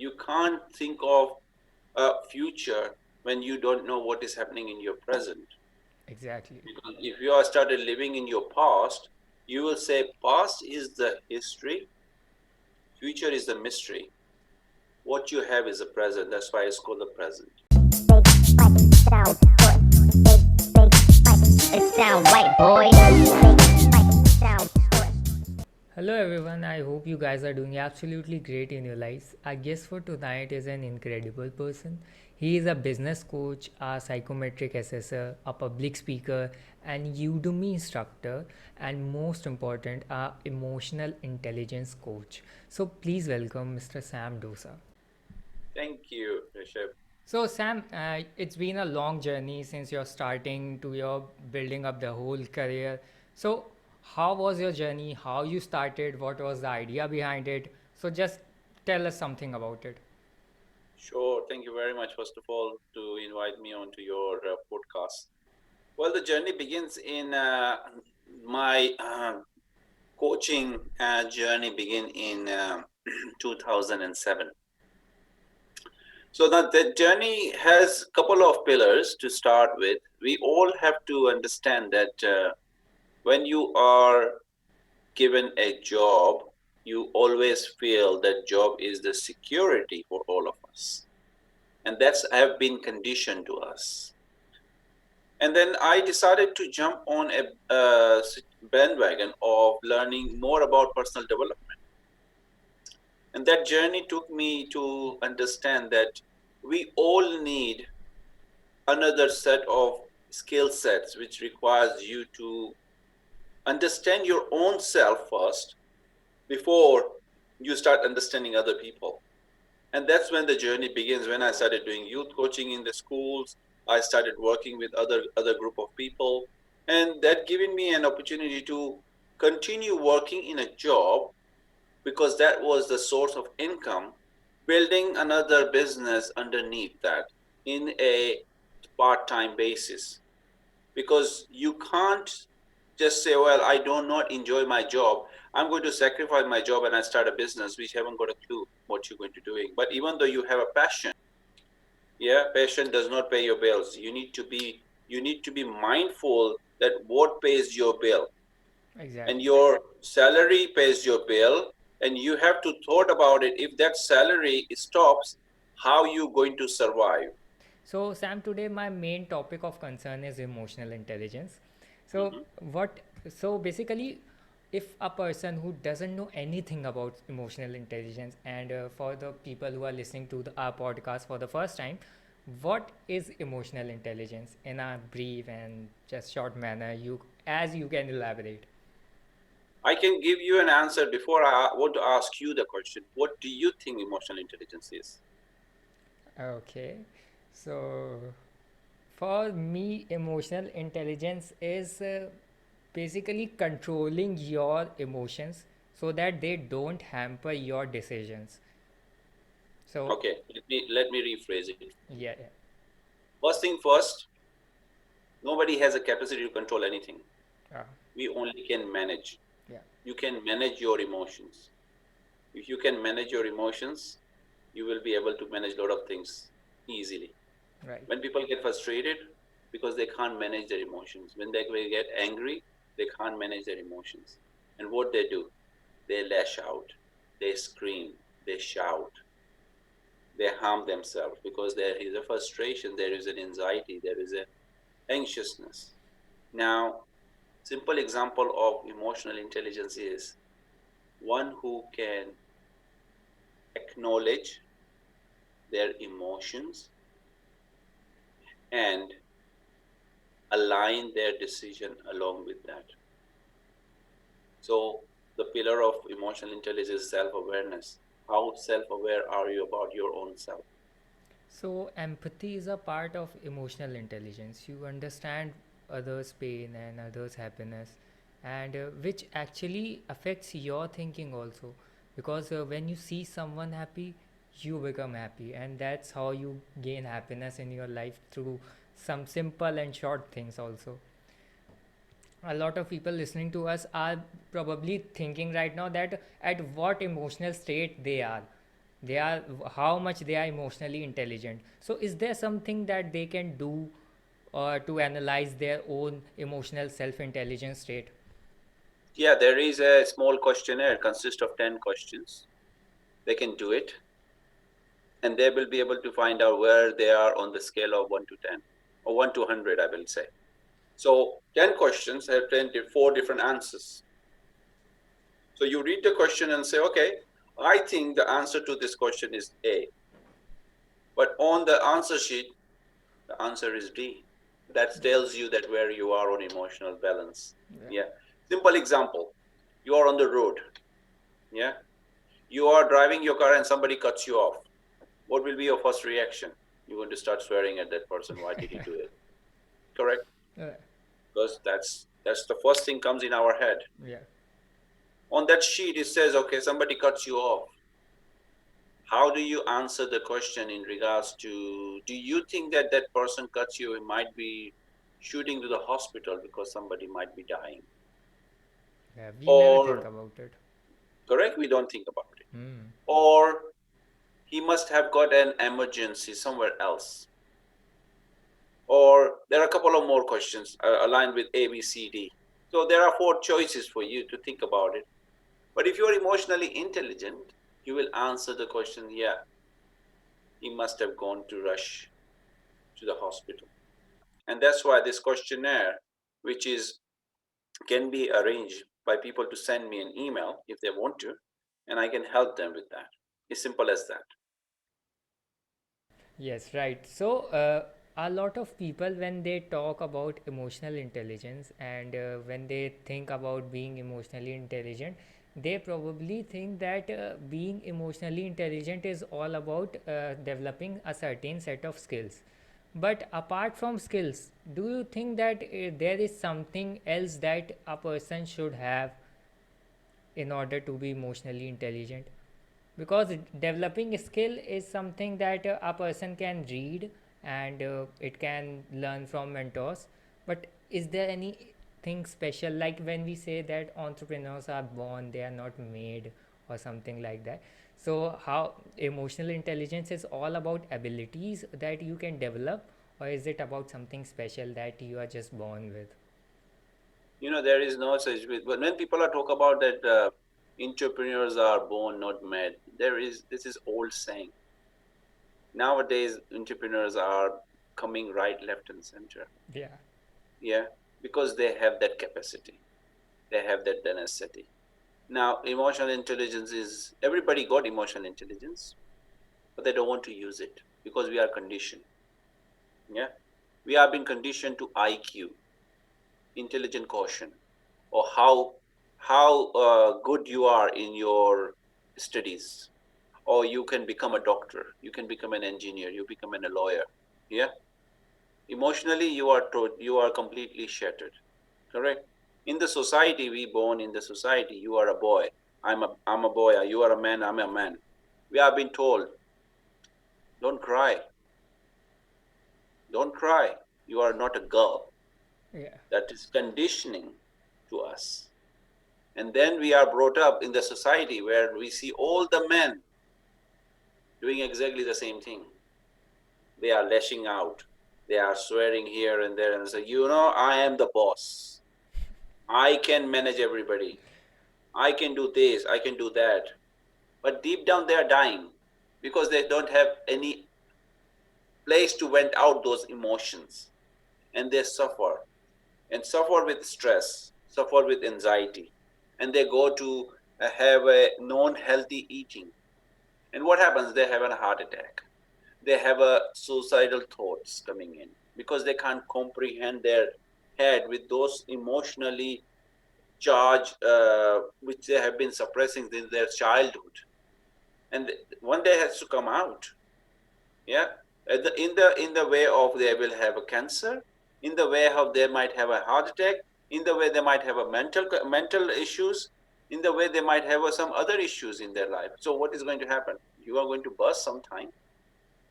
You can't think of a future when you don't know what is happening in your present. Exactly. Because if you are started living in your past, you will say past is the history, future is the mystery. What you have is the present. That's why it's called the present. It sound white, boy. Hello everyone, I hope you guys are doing absolutely great in your lives. Our guest for tonight is an incredible person. He is a business coach, a psychometric assessor, a public speaker, and udemy instructor, and most important, a emotional intelligence coach. So please welcome Mr. Sam Dossa. Thank you, Rishabh. So Sam, it's been a long journey since you're starting to your building up the whole career. So how was your journey? How you started? What was the idea behind it? So just tell us something about it. Sure. Thank you very much, first of all, to invite me onto your podcast. Well, the journey begins in my coaching journey begin in 2007. So that the journey has a couple of pillars to start with. We all have to understand that when you are given a job, you always feel that job is the security for all of us, and that's have been conditioned to us. And then I decided to jump on a bandwagon of learning more about personal development. And that journey took me to understand that we all need another set of skill sets, which requires you to understand your own self first before you start understanding other people. And that's when the journey begins. When I started doing youth coaching in the schools, I started working with other group of people, and that given me an opportunity to continue working in a job because that was the source of income, building another business underneath that in a part-time basis, because you can't just say, well, I do not enjoy my job, I'm going to sacrifice my job and I start a business which haven't got a clue what you're going to doing. But even though you have a passion, yeah, passion does not pay your bills. You need to be mindful that what pays your bill, and Exactly. your salary pays your bill, and you have to thought about it. If that salary stops, how you going to survive? So Sam, today my main topic of concern is emotional intelligence. So Hmm. what? So basically, if a person who doesn't know anything about emotional intelligence, and for the people who are listening to our podcast for the first time, what is emotional intelligence in a brief and just short manner? You can elaborate. I can give you an answer. Before I want to ask you the question, what do you think emotional intelligence is? Okay, so for me, emotional intelligence is basically controlling your emotions so that they don't hamper your decisions. So, Okay, let me rephrase it. yeah, yeah, First thing first, nobody has a capacity to control anything. uh, We only can manage. yeah, You can manage your emotions. If you can manage your emotions, you will be able to manage a lot of things easily. right. When people get frustrated because they can't manage their emotions, when they get angry, they can't manage their emotions. And what they do, they lash out, they scream, they shout, they harm themselves because there is a frustration, there is an anxiety, there is an anxiousness. Now, simple example of emotional intelligence is one who can acknowledge their emotions and align their decision along with that. So, the pillar of emotional intelligence is self awareness. How self aware are you about your own self? So, empathy is a part of emotional intelligence. You understand others' pain and others' happiness, and which actually affects your thinking also. Because when you see someone happy, you become happy, and that's how you gain happiness in your life through some simple and short things also. A lot of people listening to us are probably thinking right now that at what emotional state they are, they are, how much they are emotionally intelligent. So is there something that they can do to analyze their own emotional self intelligence state? Yeah, there is a small questionnaire, consists of 10 questions. They can do it, and they will be able to find out where they are on the scale of 1 to 10, or 1 to 100, I will say. So 10 questions have 4 different answers. So you read the question and say, okay, I think the answer to this question is A. But on the answer sheet, the answer is D. That tells you that where you are on emotional balance. Yeah. Yeah. Simple example. You are on the road. Yeah. You are driving your car and somebody cuts you off. What will be your first reaction? You're going to start swearing at that person. Why did he do it? Correct? uh, Because that's the first thing comes in our head. yeah. On that sheet, it says, okay, somebody cuts you off. How do you answer the question in regards to, do you think that that person cuts you might be shooting to the hospital because somebody might be dying? Yeah, we never think Or, about it. correct, we don't think about it. Hmm. Or he must have got an emergency somewhere else. Or there are a couple of more questions aligned with A, B, C, D. So there are 4 choices for you to think about it. But if you're emotionally intelligent, you will answer the question, yeah, he must have gone to rush to the hospital. And that's why this questionnaire, which is can be arranged by people to send me an email if they want to, and I can help them with that. It's simple as that. Yes, right. So, a lot of people, when they talk about emotional intelligence and when they think about being emotionally intelligent, they probably think that being emotionally intelligent is all about developing a certain set of skills. But apart from skills, do you think that there is something else that a person should have in order to be emotionally intelligent? Because developing a skill is something that a person can read and it can learn from mentors, but is there anything special, like when we say that entrepreneurs are born, they are not made, or something like that? So how emotional intelligence is all about abilities that you can develop, or is it about something special that you are just born with? There is no such. But when people are talk about that entrepreneurs are born not made, this is old saying. Nowadays, entrepreneurs are coming right, left, and center. Yeah. Yeah, because they have that capacity, they have that tenacity. Now, emotional intelligence is everybody got emotional intelligence, but they don't want to use it because we are conditioned. Yeah, we have been conditioned to IQ, intelligent quotient, or how good you are in your studies, or you can become a doctor, you can become an engineer, you become a lawyer. Yeah, emotionally you are completely shattered. Correct. In the society, we born in the society. You are a boy. I'm a boy. You are a man. I'm a man. We have been told, don't cry. Don't cry. You are not a girl. Yeah. That is conditioning to us. And then we are brought up in the society where we see all the men doing exactly the same thing. They are lashing out. They are swearing here and there and say, I am the boss. I can manage everybody. I can do this. I can do that. But deep down, they are dying because they don't have any place to vent out those emotions, and they suffer and suffer with stress, suffer with anxiety, and they go to have a non-healthy eating. And what happens? They have a heart attack. They have a suicidal thoughts coming in because they can't comprehend their head with those emotionally charged, which they have been suppressing in their childhood, and one day has to come out. Yeah, in the way of they will have a cancer, in the way of they might have a heart attack, in the way they might have a mental issues, in the way they might have some other issues in their life. So what is going to happen? You are going to burst sometime.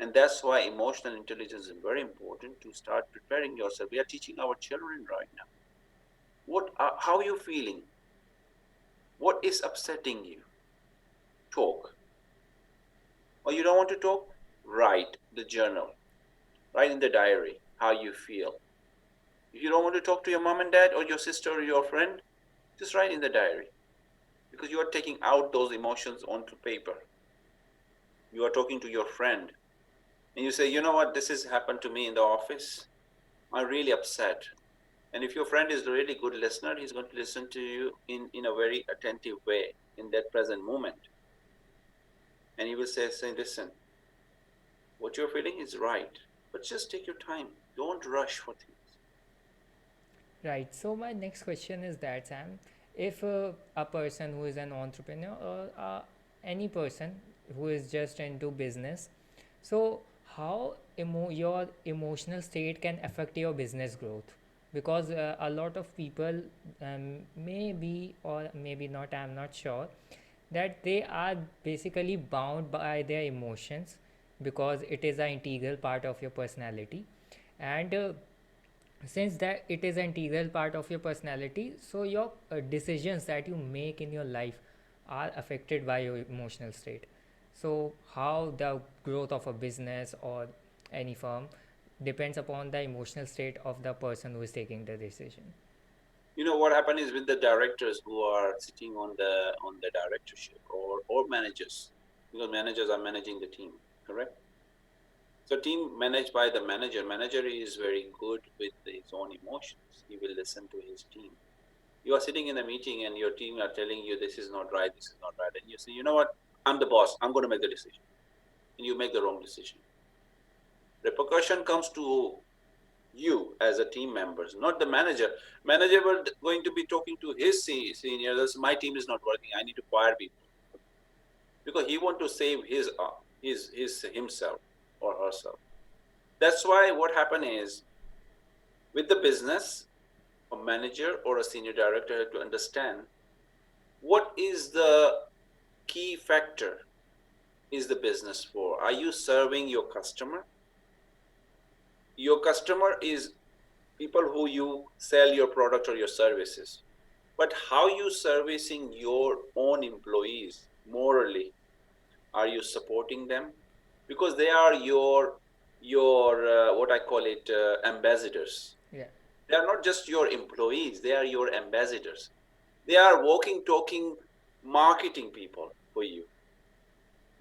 And that's why emotional intelligence is very important to start preparing yourself. We are teaching our children right now. How are you feeling? What is upsetting you? Talk. Or you don't want to talk? Write the journal, write in the diary how you feel. If you don't want to talk to your mom and dad or your sister or your friend, just write in the diary, because you are taking out those emotions onto paper. You are talking to your friend and you say, you know what, this has happened to me in the office. I'm really upset. And if your friend is a really good listener, he's going to listen to you in a very attentive way in that present moment. And he will say, listen, what you're feeling is right, but just take your time. Don't rush for things. Right. So my next question is that, Sam, if a person who is an entrepreneur or any person who is just into business, so how your emotional state can affect your business growth? Because a lot of people, maybe or maybe not, I'm not sure, that they are basically bound by their emotions because it is an integral part of your personality. And since that it is an integral part of your personality, so your decisions that you make in your life are affected by your emotional state. So how the growth of a business or any firm depends upon the emotional state of the person who is taking the decision. You know what happened is with the directors who are sitting on the directorship, or managers, because managers are managing the team, correct? So team managed by the manager. Manager is very good with his own emotions. He will listen to his team. You are sitting in a meeting and your team are telling you this is not right, this is not right, and you say, you know what, I'm the boss, I'm going to make the decision, and you make the wrong decision. Repercussion comes to you as a team members, not the manager. Manager will going to be talking to his seniors. My team is not working. I need to fire people, because he want to save his himself or herself. That's why what happened is, with the business, a manager or a senior director have to understand what is the key factor is the business for. Are you serving your customer? Your customer is people who you sell your product or your services. But how you servicing your own employees morally? Are you supporting them? Because they are your what I call it, ambassadors. Yeah. They are not just your employees, they are your ambassadors. They are walking talking marketing people for you,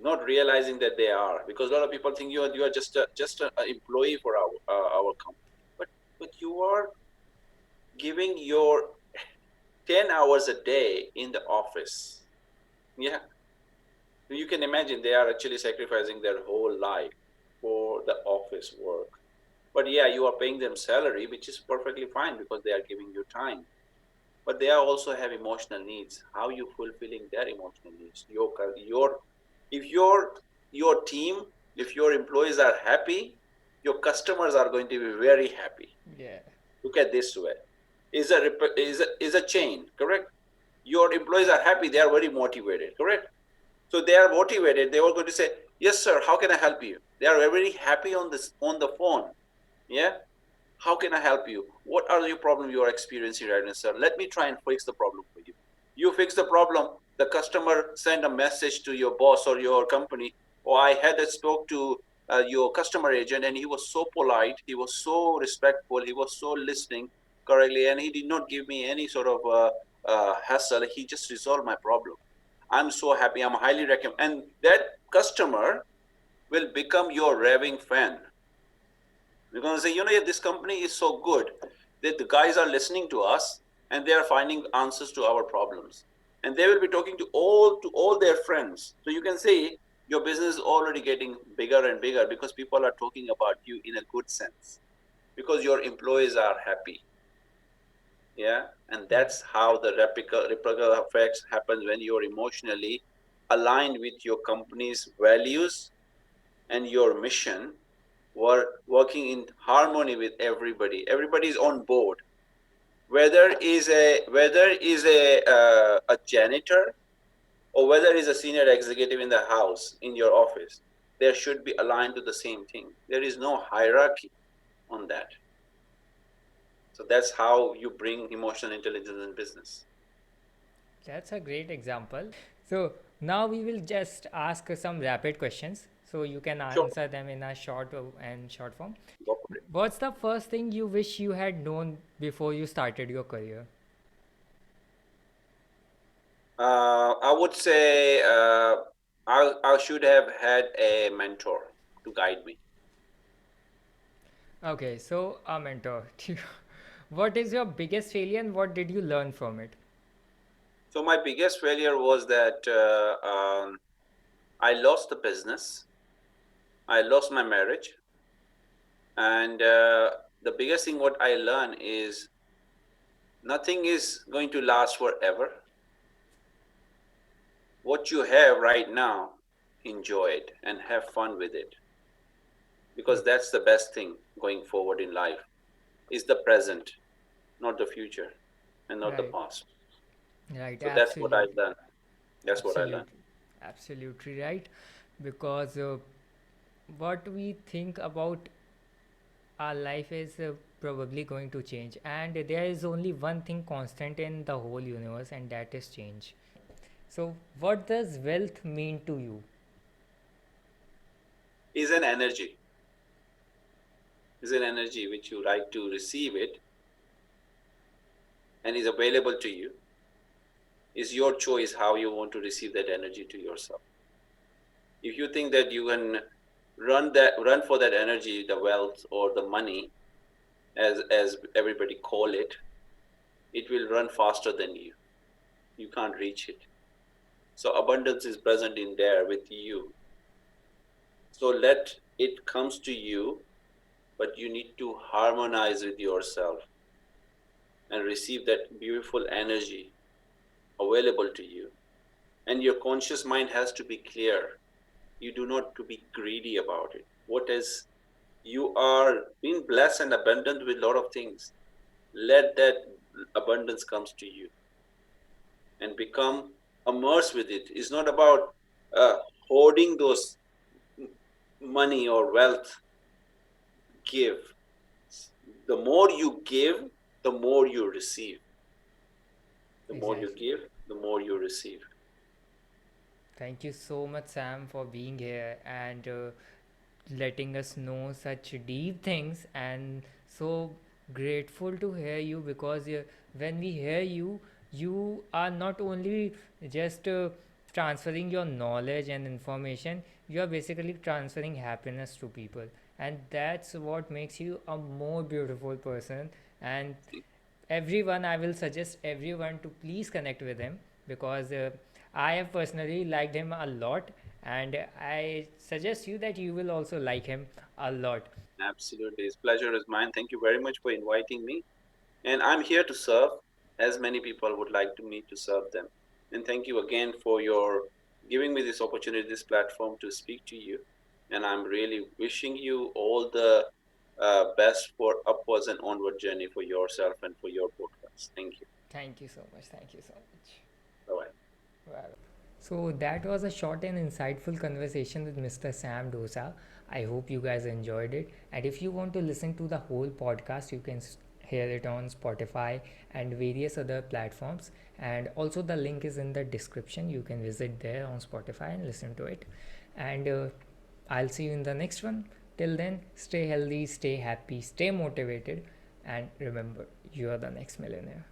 not realizing that they are, because a lot of people think you are just an employee for our company, but you are giving your 10 hours a day in the office. Yeah, you can imagine they are actually sacrificing their whole life for the office work. But yeah, you are paying them salary, which is perfectly fine because they are giving you time. But they are also have emotional needs. How you fulfilling their emotional needs? Your if your team, if your employees are happy, your customers are going to be very happy. Yeah. Look at this way: is a chain, correct? Your employees are happy; they are very motivated, correct? So they are motivated. They are going to say, "Yes, sir. How can I help you?" They are very happy on the phone. Yeah. How can I help you? What are your problem you are experiencing right now, sir? Let me try and fix the problem for you. You fix the problem. The customer send a message to your boss or your company. Oh, I had a spoke to your customer agent, and he was so polite. He was so respectful. He was so listening correctly, and he did not give me any sort of hassle. He just resolved my problem. I'm so happy. I'm highly recommend. And that customer will become your raving fan. We're going to say, you know, yeah, this company is so good that the guys are listening to us and they are finding answers to our problems. And they will be talking to all their friends. So you can see your business is already getting bigger and bigger because people are talking about you in a good sense, because your employees are happy. Yeah. And Yeah. that's how the reciprocal effects happen when you're emotionally aligned with your company's values and your mission, working in harmony with everybody. Everybody's on board. Whether is a janitor, or whether is a senior executive in the house in your office, there should be aligned to the same thing. There is no hierarchy on that. So that's how you bring emotional intelligence in business. That's a great example. So now we will just ask some rapid questions. so you can Sure, answer them in a short form. go for it. What's the first thing you wish you had known before you started your career? I would say I should have had a mentor to guide me. Okay, so a mentor. What is your biggest failure and what did you learn from it? So my biggest failure was that I lost the business, I lost my marriage, and the biggest thing what I learned is nothing is going to last forever. What you have right now, enjoy it and have fun with it, because that's the best thing going forward in life is the present, not the future and not the Right, past. right, So that's what I absolutely, learned. That's what I learned. absolutely, absolutely right. Because what we think about our life is probably going to change, and there is only one thing constant in the whole universe, and that is change. So, what does wealth mean to you? Is an energy, is an energy which you like to receive it and is available to you. Is your choice how you want to receive that energy to yourself. If you think that you can run for that energy, the wealth or the money, as everybody call it will run faster than you. You can't reach it. So abundance is present in there with you. So let it comes to you, but you need to harmonize with yourself and receive that beautiful energy available to you. And your conscious mind has to be clear. You do not to be greedy about it. What is you are being blessed and abundant with a lot of things. Let that abundance comes to you and become immersed with it. It's not about uh, hoarding those money or wealth. Give. The more you give, the more you receive. The more you Exactly. give, the more you receive. Thank you so much, Sam, for being here and letting us know such deep things, and so grateful to hear you because when we hear you, you are not only just transferring your knowledge and information, you are basically transferring happiness to people, and that's what makes you a more beautiful person. And everyone, I will suggest everyone to please connect with him because I have personally liked him a lot, and I suggest you that you will also like him a lot. Absolutely. It's pleasure is mine. Thank you very much for inviting me. And I'm here to serve as many people would like to me to serve them. And thank you again for your giving me this opportunity, this platform to speak to you. And I'm really wishing you all the best for upwards and onward journey for yourself and for your podcast. Thank you. Thank you so much. Thank you so much. Bye bye. Wow. So that was a short and insightful conversation with Mr. Sam Dosa. I hope you guys enjoyed it. And if you want to listen to the whole podcast, you can hear it on Spotify and various other platforms. And also the link is in the description. You can visit there on Spotify and listen to it. And I'll see you in the next one. Till then, stay healthy, stay happy, stay motivated, and remember, you are the next millionaire.